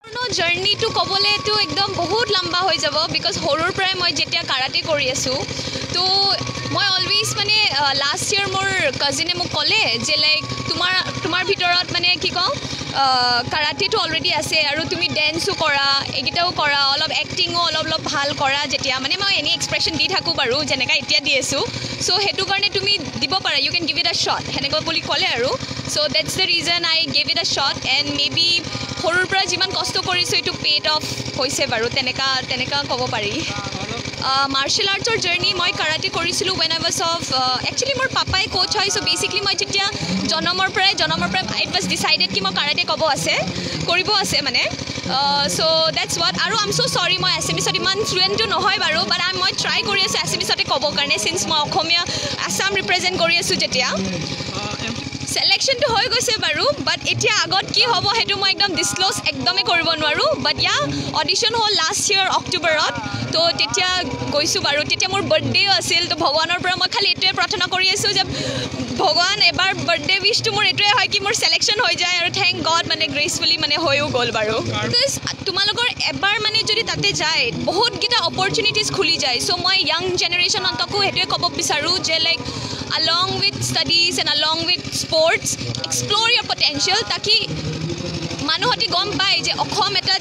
journey two ক'বলেতো একদম বহুত লম্বা হৈ যাব বিকজ সৰুৰ পৰাই মই যেতিয়া কাৰাটে কৰি আছোঁ তো মই অলৱেজ মানে লাষ্ট ইয়েৰ মোৰ কাজিনে মোক ক'লে যে লাইক তোমাৰ ভিতৰত মানে কি কওঁ কাৰাটেটো অলৰেডি আছে আৰু তুমি ডেন্সো কৰা এইকেইটাও কৰা অলপ এক্টিঙো অলপ ভাল কৰা যেতিয়া মানে মই এনে এক্সপ্ৰেশ্যন দি থাকোঁ বাৰু যেনেকৈ এতিয়া দি আছোঁ চ' সেইটো কাৰণে তুমি দিব পাৰা you can give it a shot সেনেকৈ বুলি ক'লে আৰু so' that's the reason I give it a shot and maybe সৰুৰ পৰা যিমান কষ্ট কৰিছোঁ এইটো পেড অফ হৈছে বাৰু তেনেকুৱা ক'ব পাৰি মাৰ্চেল আৰ্টছৰ জাৰ্নি মই কাৰাটে কৰিছিলোঁ when I was of actually মোৰ পাপাই কোচ হয় চ' বেচিকলি মই যেতিয়া জন্মৰ পৰাই ইট ৱাজ ডিচাইডেড কি মই কাৰাটে কৰিব আছে মানে চ' দেটছ হোৱাট আৰু আই এম চ' চৰি মই এছএমিছত ইমান ফ্লুৱেণ্টটো নহয় বাৰু বাট মই ট্ৰাই কৰি আছোঁ এছএমিছতে ক'বৰ কাৰণে চিন্স মই অসমীয়া আছাম ৰিপ্ৰেজেণ্ট কৰি আছোঁ যেতিয়া ছিলেকশ্যনটো হৈ গৈছে বাৰু বাট এতিয়া আগত কি হ'ব সেইটো মই একদম ডিছক্ল'জ একদমেই কৰিব নোৱাৰোঁ বাট অডিশ্যন হ'ল লাষ্ট ইয়েৰ অক্টোবৰত তো তেতিয়া গৈছোঁ বাৰু তেতিয়া মোৰ বাৰ্থডেও আছিল তো ভগৱানৰ পৰা মই খালি এইটোৱে প্ৰাৰ্থনা কৰি আছোঁ যে ভগৱান এবাৰ বাৰ্থডে উইচটো মোৰ এইটোৱে হয় কি মোৰ ছিলেকশ্যন হৈ যায় আৰু থেংক গড মানে গ্ৰেচফুলি মানে হৈও গ'ল বাৰু বিকজ তোমালোকৰ এবাৰ মানে যদি তাতে যায় বহুতকেইটা অপৰচুনিটিজ খুলি যায় চ' মই য়াং জেনেৰেশ্যনতকো সেইটোৱে ক'ব বিচাৰোঁ যে like along with studies and along with sports explore your potential তাকি মানুহহঁতে গম পায় যে অসম এটা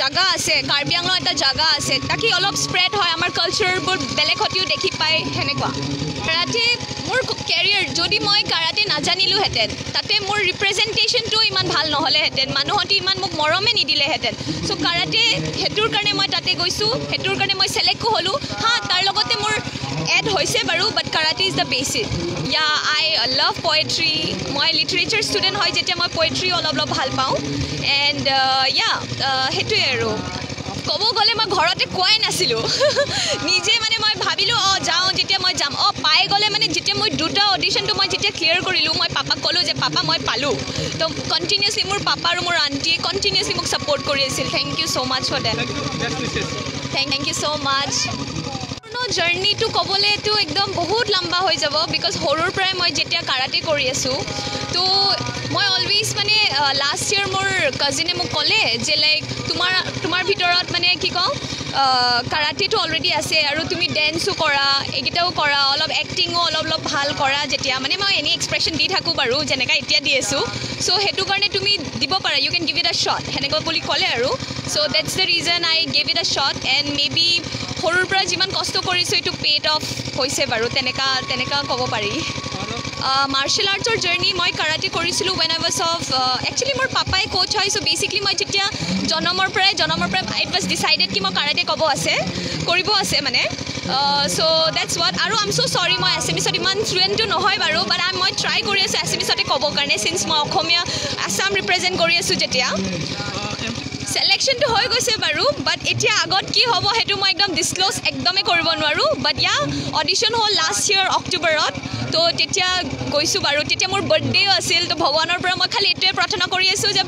জাগা আছে কাৰ্বি আংলং এটা জাগা আছে তাকি অলপ স্প্ৰেড হয় আমাৰ কালচাৰবোৰ বেলেগহঁতেও দেখি পায় সেনেকুৱা কাৰাটে মোৰ কেৰিয়াৰ যদি মই কাৰাটে নাজানিলোহেঁতেন তাতে মোৰ ৰিপ্ৰেজেণ্টেশ্যনটো ইমান ভাল নহ'লেহেঁতেন মানুহহঁতে ইমান মোক মৰমে নিদিলেহেঁতেন চ' কাৰাটে সেইটোৰ কাৰণে মই তাতে গৈছোঁ সেইটোৰ কাৰণে মই ছিলেক্টো হ'লোঁ তাৰ লগতে মোৰ এড হৈছে বাৰু but karate is the basic I love poetry মই লিটাৰেচাৰ ষ্টুডেণ্ট হয় যেতিয়া মই পয়েট্ৰি অলপ ভাল পাওঁ এণ্ড সেইটোৱে আৰু ক'ব গ'লে মই ঘৰতে কোৱাই নাছিলোঁ নিজে মানে মই ভাবিলোঁ যাওঁ যেতিয়া মই যাম পাই গ'লে মানে যেতিয়া মই দুটা অডিশ্যনটো মই যেতিয়া ক্লিয়াৰ কৰিলোঁ মই পাপাক ক'লোঁ যে পাপা মই পালোঁ তো কণ্টিনিউছলি মোৰ পাপা আৰু মোৰ আণ্টিয়ে কণ্টিনিউছলি মোক ছাপৰ্ট কৰি আছিল thank you so' much for that thank you so' much জাৰ্নিটো ক'বলেতো একদম বহুত লম্বা হৈ যাব বিকজ সৰুৰ পৰাই মই যেতিয়া কাৰাটে কৰি আছোঁ তো মই অলৱেজ মানে লাষ্ট ইয়েৰ মোৰ কাজিনে মোক ক'লে যে লাইক তোমাৰ ভিতৰত মানে কি কওঁ কাৰাটেটো অলৰেডি আছে আৰু তুমি ডেন্সো কৰা এইকেইটাও কৰা অলপ এক্টিঙো অলপ ভাল কৰা যেতিয়া মানে মই এনে এক্সপ্ৰেশ্যন দি থাকোঁ বাৰু যেনেকৈ এতিয়া দি আছোঁ চ' সেইটো কাৰণে তুমি দিব পাৰা you can give it a shot সেনেকৈ বুলি ক'লে আৰু so' that's the reason I give it a shot and maybe সৰুৰ পৰা যিমান কষ্ট কৰিছোঁ এইটো পেড অফ হৈছে বাৰু তেনেকুৱা ক'ব পাৰি মাৰ্চেল আৰ্টছৰ জাৰ্নি মই কাৰাটে কৰিছিলোঁ when I was of actually মোৰ পাপাই কোচ হয় চ' বেচিকলি মই যেতিয়া জন্মৰ পৰাই ইট ৱাজ ডিচাইডেড কি মই কাৰাটে কৰিব আছে মানে চ' দেটছ হোৱাট আৰু আই এম চ' চৰি মই এছএমিছত ইমান ফ্লুৱেণ্টটো নহয় বাৰু বাট মই ট্ৰাই কৰি আছোঁ এছএমিছতে ক'বৰ কাৰণে চিন্স মই অসমীয়া আছাম ৰিপ্ৰেজেণ্ট কৰি আছোঁ যেতিয়া ছিলেকশ্যনটো হৈ গৈছে বাৰু বাট এতিয়া আগত কি হ'ব সেইটো মই একদম ডিছক্ল'জ একদমেই কৰিব নোৱাৰোঁ বাট অডিশ্যন হ'ল লাষ্ট ইয়েৰ অক্টোবৰত তো তেতিয়া গৈছোঁ বাৰু তেতিয়া মোৰ বাৰ্থডেও আছিল তো ভগৱানৰ পৰা মই খালি এইটোৱে প্ৰাৰ্থনা কৰি আছোঁ যে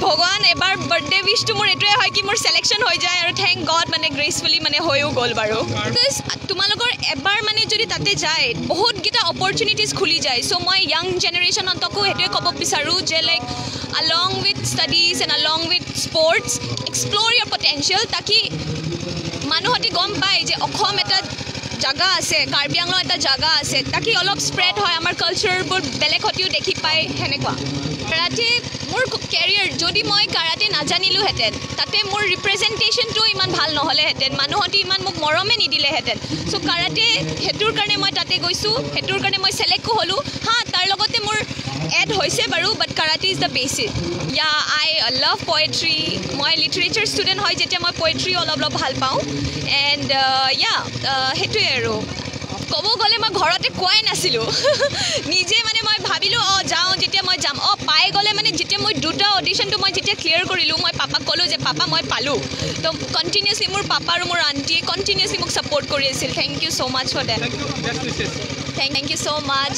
ভগৱান এবাৰ বাৰ্থডে উইচটো মোৰ এইটোৱে হয় কি মোৰ ছিলেকশ্যন হৈ যায় আৰু থেংক গড মানে গ্ৰেচফুলি মানে হৈও গ'ল বাৰু বিকজ তোমালোকৰ এবাৰ মানে যদি তাতে যায় বহুতকেইটা অপৰচুনিটিজ খুলি যায় চ' মই য়াং জেনেৰেশ্যনতকো সেইটোৱে ক'ব বিচাৰোঁ যে like along with studies and along with sports explore your potential তাকি মানুহহঁতে গম পায় যে অসম এটা জাগা আছে কাৰ্বি আংলং এটা জাগা আছে তাকি অলপ স্প্ৰেড হয় আমাৰ কালচাৰবোৰ বেলেগহঁতেও দেখি পায় সেনেকুৱা কাৰাটে মোৰ কেৰিয়াৰ যদি মই কাৰাটে নাজানিলোহেঁতেন তাতে মোৰ ৰিপ্ৰেজেণ্টেশ্যনটো ইমান ভাল নহ'লেহেঁতেন মানুহহঁতে ইমান মোক মৰমে নিদিলেহেঁতেন চ' কাৰাটে সেইটোৰ কাৰণে মই তাতে গৈছোঁ সেইটোৰ কাৰণে মই ছিলেক্টো হ'লোঁ তাৰ লগতে মোৰ এড হৈছে বাৰু but karate is the basic I love poetry মই লিটাৰেচাৰ ষ্টুডেণ্ট হয় যেতিয়া মই পয়েট্ৰি অলপ ভাল পাওঁ এণ্ড সেইটোৱে আৰু ক'ব গ'লে মই ঘৰতে কোৱাই নাছিলোঁ নিজে মানে মই ভাবিলোঁ যাওঁ যেতিয়া মই যাম পাই গ'লে মানে যেতিয়া মই দুটা অডিশ্যনটো মই যেতিয়া ক্লিয়াৰ কৰিলোঁ মই পাপাক ক'লোঁ যে পাপা মই পালোঁ তো কণ্টিনিউছলি মোৰ পাপা আৰু মোৰ আণ্টিয়ে কণ্টিনিউছলি মোক ছাপৰ্ট কৰি আছিল thank you so' much for that thank you so' much